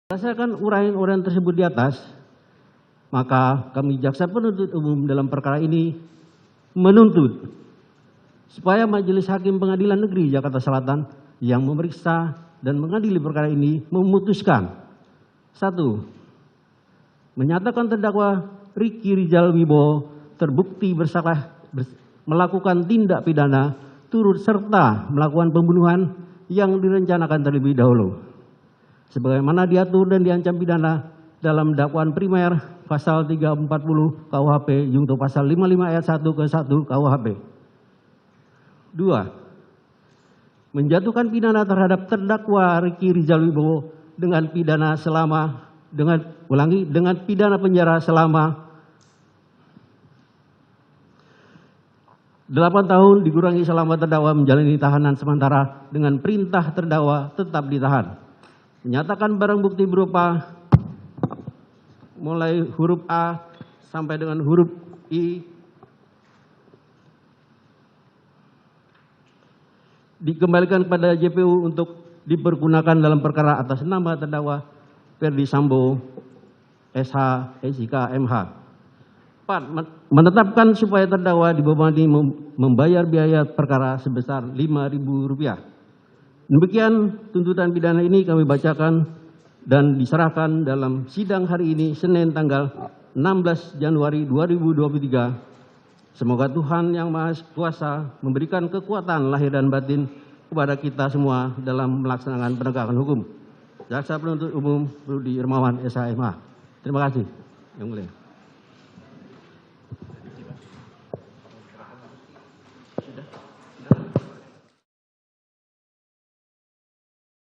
Berdasarkan uraian-uraian tersebut di atas, maka kami jaksa penuntut umum dalam perkara ini menuntut supaya Majelis Hakim Pengadilan Negeri Jakarta Selatan yang memeriksa dan mengadili perkara ini memutuskan: 1. Menyatakan terdakwa Ricky Rizal Wibowo terbukti bersalah melakukan tindak pidana turut serta melakukan pembunuhan yang direncanakan terlebih dahulu, sebagaimana diatur dan diancam pidana dalam dakwaan primer pasal 340 KUHP junto pasal 55 ayat 1 ke 1 KUHP. 2. Menjatuhkan pidana terhadap terdakwa Ricky Rizal Wibowo dengan pidana pidana penjara selama 8 tahun dikurangi selama terdakwa menjalani tahanan sementara dengan perintah terdakwa tetap ditahan. Menyatakan barang bukti berupa mulai huruf A sampai dengan huruf I dikembalikan kepada JPU untuk dipergunakan dalam perkara atas nama terdakwa Ferdi Sambo SH SIK MH. 4. Menetapkan supaya terdakwa dibebani membayar biaya perkara sebesar Rp5.000. Demikian tuntutan pidana ini kami bacakan dan diserahkan dalam sidang hari ini, Senin tanggal 16 Januari 2023. Semoga Tuhan Yang Maha Kuasa memberikan kekuatan lahir dan batin kepada kita semua dalam melaksanakan penegakan hukum. Jaksa Penuntut Umum Rudi Irmawan SH MH. Terima kasih. Yang mulia.